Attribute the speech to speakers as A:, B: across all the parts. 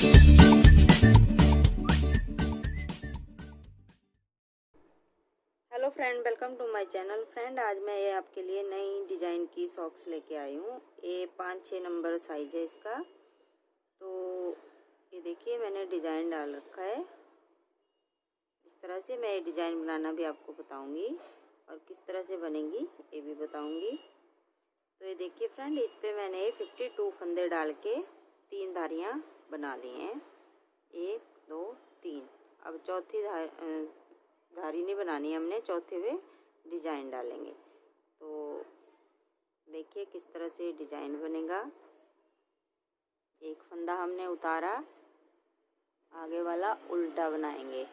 A: Hello friend, welcome to my channel. Friend, आज मैं ये आपके लिए नई डिज़ाइन की सॉक्स लेके आई हूँ। ये 5-6 नंबर साइज है इसका। तो ये देखिए, मैंने डिज़ाइन डाल रखा है। इस तरह से मैं ये डिज़ाइन बनाना भी आपको बताऊंगी और किस तरह से बनेगी ये भी बताऊंगी। तो ये देखिए फ्रेंड, इस पे मैंने 52 फंदे डाल के 3 धारियाँ बना ली हैं। 1 2 3। अब चौथी धारी नहीं बनानी है हमने, चौथे पे डिजाइन डालेंगे। तो देखिए किस तरह से डिजाइन बनेगा। एक फंदा हमने उतारा, आगे वाला उल्टा बनाएंगे।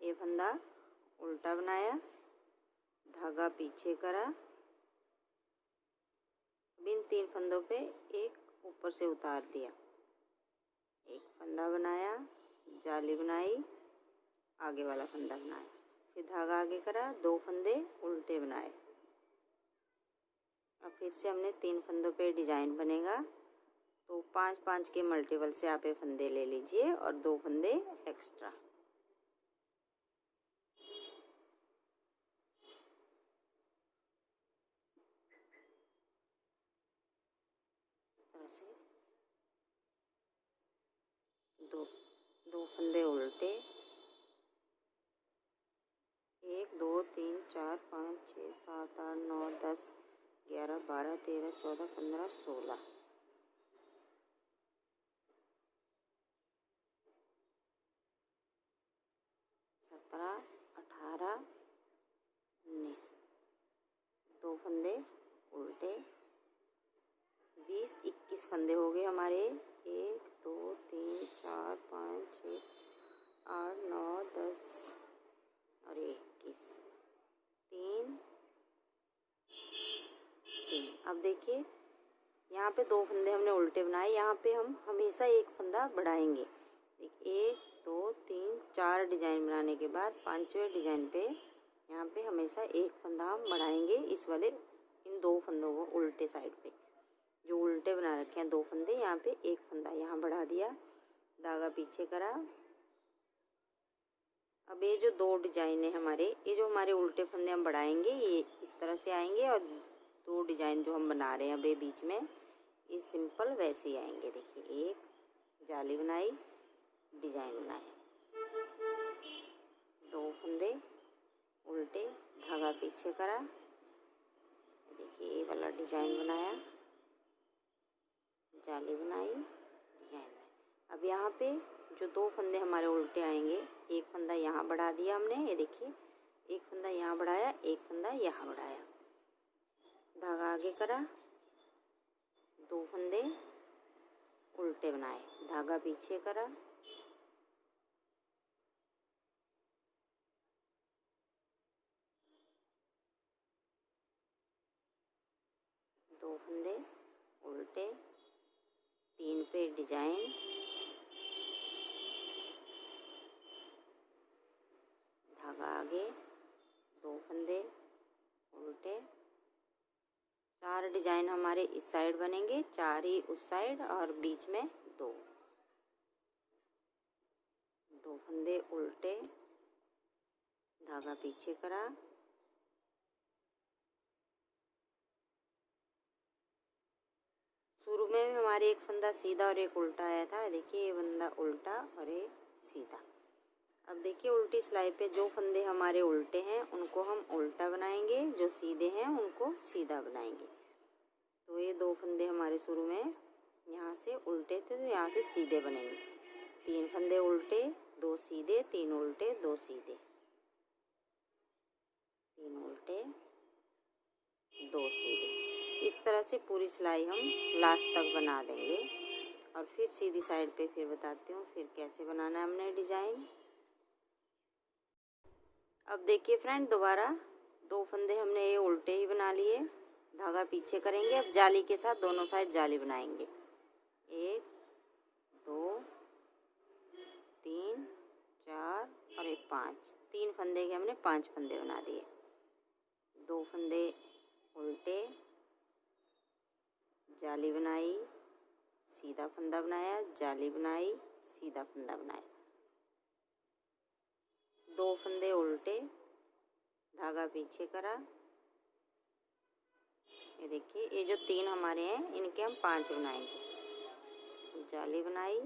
A: ये फंदा उल्टा बनाया, धागा पीछे करा। इन 3 फंदों पे एक ऊपर से उतार दिया। एक फंदा बनाया, जाली बनाई, आगे वाला फंदा बनाया, फिर धागा आगे करा, 2 फंदे उल्टे बनाए। अब फिर से हमने 3 फंदों पे डिजाइन बनेगा। तो 5-5 के मल्टीपल से आप ये फंदे ले लीजिए और 2 फंदे एक्स्ट्रा। इस तरह से दो फंदे उल्टे, 1 2 3 4 5 6 7 8 9 10 11 12 13 14 15 16, 17 18 19, 2 फंदे उल्टे, 20-21 फंदे हो गए हमारे। 1 2 3 4 5 6 8 9 10 और 21, 3 3। अब देखिए, यहाँ पे 2 फंदे हमने उल्टे बनाए, यहाँ पे हम हमेशा एक फंदा बढ़ाएंगे। 1 2 3 4 डिजाइन बनाने के बाद 5वें डिजाइन पे यहाँ पे हमेशा एक फंदा हम बढ़ाएंगे। इस वाले इन 2 फंदों को उल्टे साइड पे जो उल्टे बना रखे हैं 2 फंदे, यहाँ पे एक फंदा यहाँ बढ़ा दिया, धागा पीछे करा। अब ये जो 2 डिजाइन है हमारे, ये जो हमारे उल्टे फंदे हम बढ़ाएंगे ये इस तरह से आएंगे, और 2 डिजाइन जो हम बना रहे हैं अब ये बीच में, ये सिंपल वैसे ही आएंगे। देखिए, एक जाली बनाई, डिजाइन बनाए, 2 फंदे उल्टे, धागा पीछे करा। देखिए, ये वाला डिजाइन बनाया, जाली बनाई, डिजाइन बनाई। अब यहाँ पे जो 2 फंदे हमारे उल्टे आएंगे, एक फंदा यहाँ बढ़ा दिया हमने, ये देखिए, एक फंदा यहाँ बढ़ाया, एक फंदा यहाँ बढ़ाया, धागा आगे करा, 2 फंदे उल्टे बनाए, धागा पीछे करा, दो फंदे उल्टे, 3 पे डिजाइन, धागा आगे, 2 फंदे उल्टे। 4 डिजाइन हमारे इस साइड बनेंगे, 4 ही उस साइड, और बीच में 2 फंदे उल्टे, धागा पीछे करा, शुरू में हमारे एक फंदा सीधा और एक उल्टा आया था। देखिए, ये फंदा उल्टा और ये सीधा। अब देखिए, उल्टी सिलाई पे जो फंदे हमारे उल्टे हैं उनको हम उल्टा बनाएंगे, जो सीधे हैं उनको सीधा बनाएंगे। तो ये 2 फंदे हमारे शुरू में यहाँ से उल्टे थे, तो यहाँ से सीधे बनेंगे। 3 फंदे उल्टे, 2 सीधे, 3 उल्टे, 2 सीधे, 3 उल्टे, 2 सीधे। इस तरह से पूरी सिलाई हम लास्ट तक बना देंगे। और फिर सीधी साइड पे फिर बताती हूँ फिर कैसे बनाना है हमने डिजाइन। अब देखिए फ्रेंड, दोबारा 2 फंदे हमने ये उल्टे ही बना लिए, धागा पीछे करेंगे। अब जाली के साथ दोनों साइड जाली बनाएंगे। 1 2 3 4 और 1 5। 3 फंदे के हमने 5 फंदे बना दिए। 2 फंदे उल्टे, जाली बनाई, सीधा फंदा बनाया, जाली बनाई, सीधा फंदा बनाया, 2 फंदे उल्टे, धागा पीछे करा। ये देखिए, ये जो 3 हमारे हैं इनके हम 5 बनाएंगे। जाली बनाई,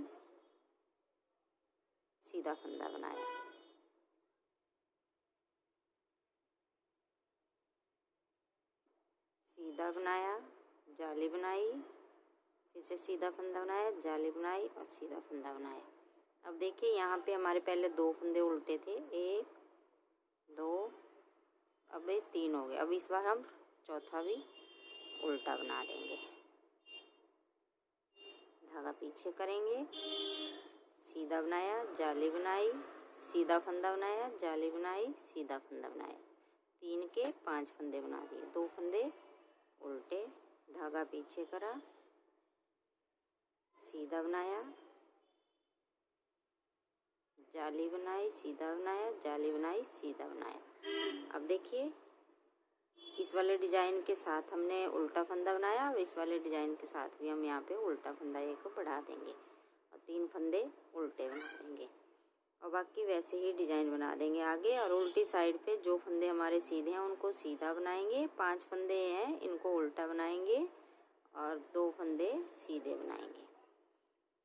A: सीधा फंदा बनाया, सीधा बनाया, जाली बनाई, फिर से सीधा फंदा बनाया, जाली बनाई और सीधा फंदा बनाया। अब देखिए यहाँ पे हमारे पहले 2 फंदे उल्टे थे, 1 2, अब ये 3 हो गए। अब इस बार हम चौथा भी उल्टा बना देंगे। धागा पीछे करेंगे, सीधा बनाया, जाली बनाई, सीधा फंदा बनाया, जाली बनाई, सीधा फंदा बनाया, 3 के 5 फंदे बना दिए। 2 फंदे उल्टे, धागा पीछे करा, सीधा बनाया, जाली बनाई, सीधा बनाया, जाली बनाई, सीधा बनाया। अब देखिए इस वाले डिजाइन के साथ हमने उल्टा फंदा बनाया, अब इस वाले डिजाइन के साथ भी हम यहाँ पे उल्टा फंदा एक बढ़ा देंगे और 3 फंदे उल्टे बना देंगे और बाकी वैसे ही डिजाइन बना देंगे आगे। और उल्टी साइड पे जो फंदे हमारे सीधे हैं उनको सीधा बनाएंगे, 5 फंदे हैं इनको उल्टा बनाएंगे और 2 फंदे सीधे बनाएंगे।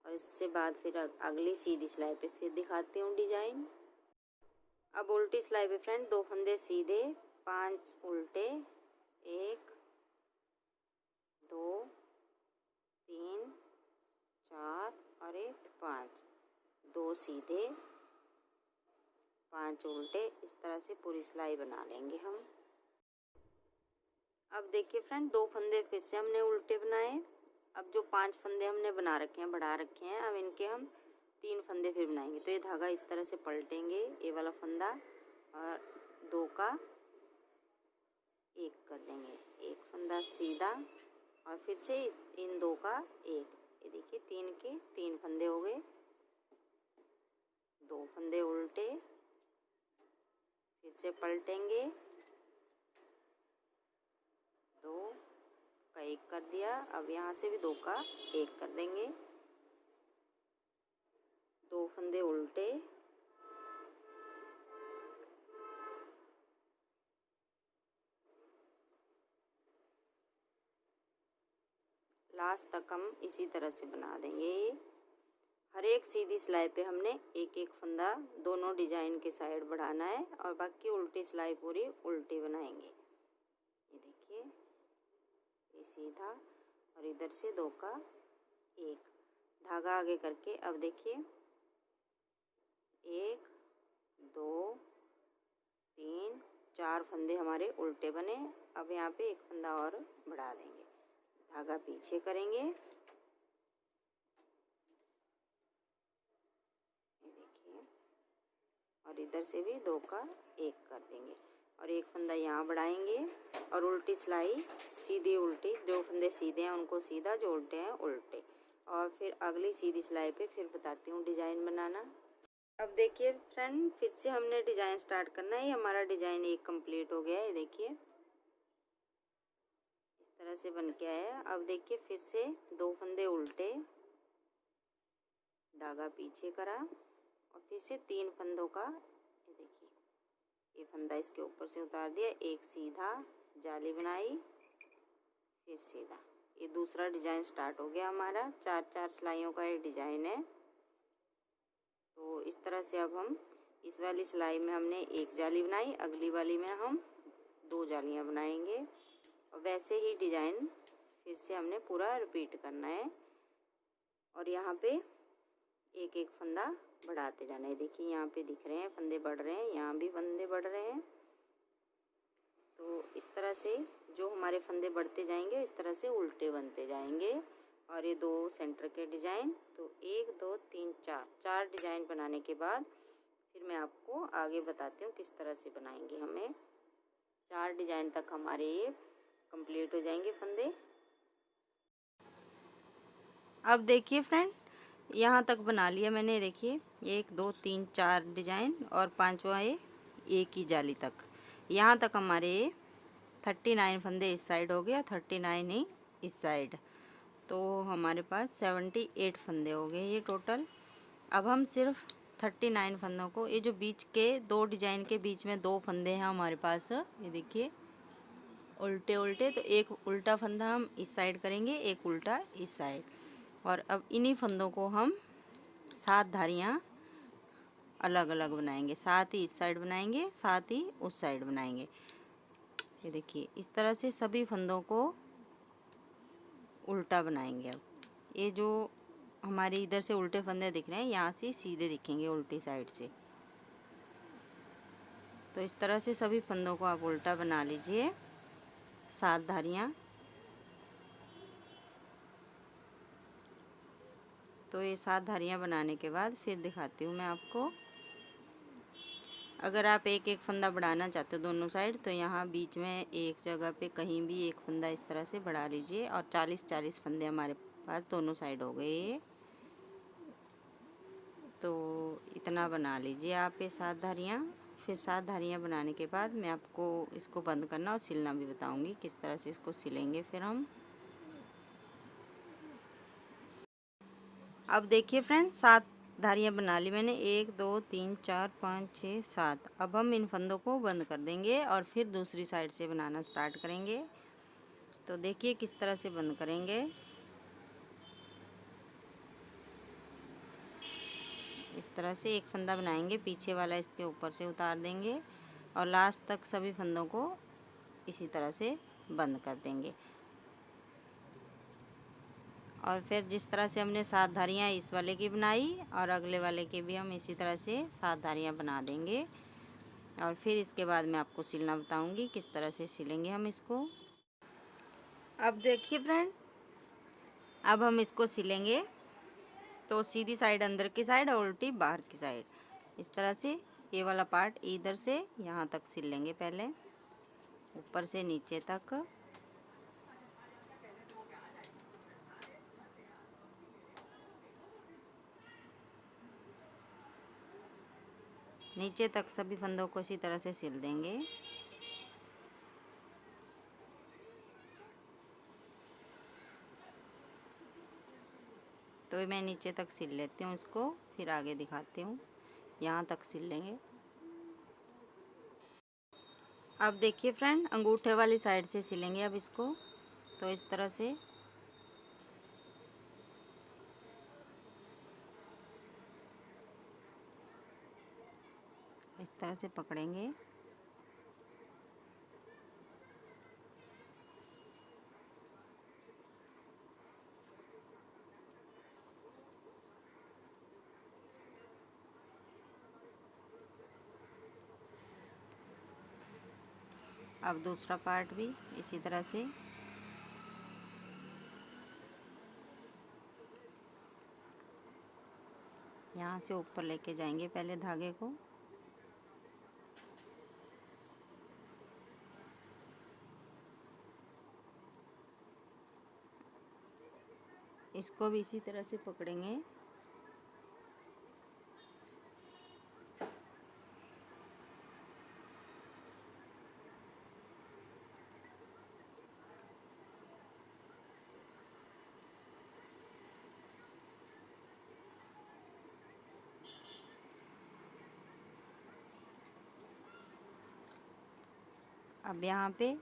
A: और इससे बाद फिर अगली सीधी सिलाई पे फिर दिखाती हूँ डिजाइन। अब उल्टी सिलाई पे फ्रेंड 2 फंदे सीधे, 5 उल्टे, 1 2 3 4 और 1 5, 2 सीधे, 5 उल्टे, इस तरह से पूरी सिलाई बना लेंगे हम। अब देखिए फ्रेंड 2 फंदे फिर से हमने उल्टे बनाए। अब जो 5 फंदे हमने बना रखे हैं, बढ़ा रखे हैं, अब इनके हम 3 फंदे फिर बनाएंगे। तो ये धागा इस तरह से पलटेंगे, ये वाला फंदा और 2 का 1 कर देंगे, 1 फंदा सीधा और फिर से इन 2 का 1। ये देखिए 3 के 3 फंदे हो गए, 2 फंदे उल्टे, फिर से पलटेंगे, 2 का 1 कर दिया। अब यहाँ से भी 2 का 1 कर देंगे, 2 फंदे उल्टे, लास्ट तक हम इसी तरह से बना देंगे। हर एक सीधी सिलाई पे हमने एक एक फंदा दोनों डिजाइन के साइड बढ़ाना है और बाकी उल्टी सिलाई पूरी उल्टी बनाएंगे। ये देखिए, ये सीधा और इधर से 2 का 1, धागा आगे करके। अब देखिए 1 2 3 4 फंदे हमारे उल्टे बने। अब यहाँ पे 1 फंदा और बढ़ा देंगे, धागा पीछे करेंगे, ये देखिए, और इधर से भी 2 का 1 कर देंगे और 1 फंदा यहाँ बढ़ाएंगे और उल्टी सिलाई सीधी उल्टी, जो फंदे सीधे हैं उनको सीधा, जो उल्टे हैं उल्टे। और फिर अगली सीधी सिलाई पे फिर बताती हूँ डिजाइन बनाना। अब देखिए फ्रेंड फिर से हमने डिजाइन स्टार्ट करना है। ये हमारा डिजाइन एक कंप्लीट हो गया है, ये देखिए तरह से बन के आया। अब देखिए फिर से 2 फंदे उल्टे, धागा पीछे करा और फिर से 3 फंदों का, ये देखिए ये फंदा इसके ऊपर से उतार दिया, 1 सीधा, जाली बनाई, फिर सीधा। ये दूसरा डिजाइन स्टार्ट हो गया हमारा। 4-4 सिलाइयों का ये डिजाइन है। तो इस तरह से अब हम इस वाली सिलाई में हमने 1 जाली बनाई, अगली वाली में हम 2 जालियां बनाएंगे और वैसे ही डिजाइन फिर से हमने पूरा रिपीट करना है और यहाँ पे एक एक फंदा बढ़ाते जाना है। देखिए यहाँ पे दिख रहे हैं फंदे बढ़ रहे हैं, यहाँ भी फंदे बढ़ रहे हैं। तो इस तरह से जो हमारे फंदे बढ़ते जाएंगे इस तरह से उल्टे बनते जाएंगे। और ये 2 सेंटर के डिजाइन, तो 1 2 3 4 डिजाइन बनाने के बाद फिर मैं आपको आगे बताती हूँ किस तरह से बनाएंगे। हमें 4 डिजाइन तक हमारे ये कंप्लीट हो जाएंगे फंदे। अब देखिए फ्रेंड यहाँ तक बना लिया मैंने, देखिए 1 2 3 4 डिजाइन और 5वां ये एक ही जाली तक। यहाँ तक हमारे 39 फंदे इस साइड हो गया, 39 ही इस साइड। तो हमारे पास 78 फंदे हो गए ये टोटल। अब हम सिर्फ 39 फंदों को, ये जो बीच के दो डिजाइन के बीच में दो फंदे हैं हमारे पास, ये देखिए उल्टे उल्टे, तो एक उल्टा फंदा हम इस साइड करेंगे, एक उल्टा इस साइड। और अब इन्हीं फंदों को हम 7 धारियाँ अलग अलग बनाएंगे, 7 ही इस साइड बनाएंगे, 7 ही उस साइड बनाएंगे। ये देखिए इस तरह से सभी फंदों को उल्टा बनाएंगे। अब ये जो हमारे इधर से उल्टे फंदे दिख रहे हैं, यहाँ से सीधे दिखेंगे उल्टी साइड से। तो इस तरह से सभी फंदों को आप उल्टा बना लीजिए, 7 धारियाँ। तो ये 7 धारियाँ बनाने के बाद फिर दिखाती हूँ मैं आपको। अगर आप एक एक फंदा बढ़ाना चाहते हो दोनों साइड, तो यहाँ बीच में एक जगह पे कहीं भी एक फंदा इस तरह से बढ़ा लीजिए। और 40-40 फंदे हमारे पास दोनों साइड हो गए। तो इतना बना लीजिए आप ये 7 धारियाँ। फिर 7 धारियाँ बनाने के बाद मैं आपको इसको बंद करना और सिलना भी बताऊंगी, किस तरह से इसको सिलेंगे फिर हम। अब देखिए फ्रेंड, 7 धारियाँ बना ली मैंने, 1 2 3 4 5 6 7। अब हम इन फंदों को बंद कर देंगे और फिर दूसरी साइड से बनाना स्टार्ट करेंगे। तो देखिए किस तरह से बंद करेंगे। इस तरह से एक फंदा बनाएंगे, पीछे वाला इसके ऊपर से उतार देंगे और लास्ट तक सभी फंदों को इसी तरह से बंद कर देंगे। और फिर जिस तरह से हमने 7 धारियाँ इस वाले की बनाई, और अगले वाले के भी हम इसी तरह से 7 धारियाँ बना देंगे। और फिर इसके बाद मैं आपको सिलना बताऊंगी, किस तरह से सिलेंगे हम इसको। अब देखिए फ्रेंड, अब हम इसको सिलेंगे। तो सीधी साइड अंदर की साइड और उल्टी बाहर की साइड, इस तरह से ये वाला पार्ट इधर से यहाँ तक सिल लेंगे पहले, ऊपर से नीचे तक। नीचे तक सभी फंदों को इसी तरह से सिल देंगे। तो मैं नीचे तक सिल लेती हूँ इसको, फिर आगे दिखाती हूँ। यहाँ तक सिल लेंगे। अब देखिए फ्रेंड, अंगूठे वाली साइड से सिलेंगे अब इसको। तो इस तरह से पकड़ेंगे। अब दूसरा पार्ट भी इसी तरह से। यहाँ से ऊपर लेके जाएंगे पहले धागे को। इसको भी इसी तरह से पकड़ेंगे। अब यहाँ पे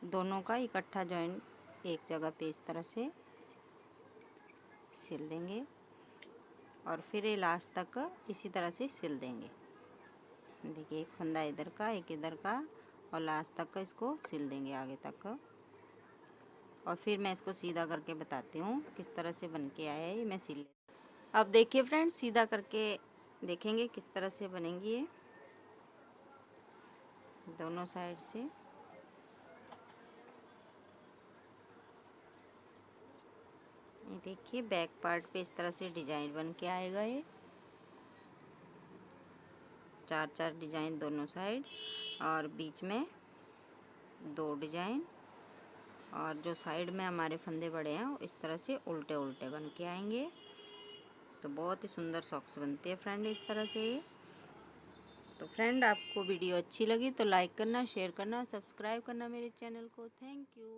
A: दोनों का इकट्ठा जॉइंट एक जगह पे इस तरह से सिल देंगे और फिर ये लास्ट तक इसी तरह से सिल देंगे। देखिए एक फंदा इधर का, एक इधर का, और लास्ट तक का इसको सिल देंगे आगे तक। और फिर मैं इसको सीधा करके बताती हूँ किस तरह से बन के आया है, ये मैं सिल लेती हूँ। अब देखिए फ्रेंड्स, सीधा करके देखेंगे किस तरह से बनेंगी ये दोनों साइड से। ये देखिए बैक पार्ट पे इस तरह से डिजाइन बन के आएगा। ये 4-4 डिजाइन दोनों साइड, और बीच में 2 डिजाइन, और जो साइड में हमारे फंदे बड़े हैं इस तरह से उल्टे उल्टे बन के आएंगे। तो बहुत ही सुंदर सॉक्स बनते हैं फ्रेंड इस तरह से। तो फ्रेंड, आपको वीडियो अच्छी लगी तो लाइक करना, शेयर करना, सब्सक्राइब करना मेरे चैनल को। Thank you.